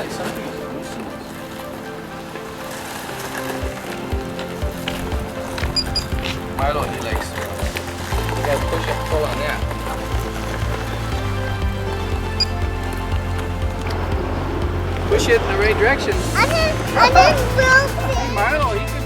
like something. Milo, he likes. You gotta push and pull on that. Push it in the right direction. I didn't Hey, Milo, you can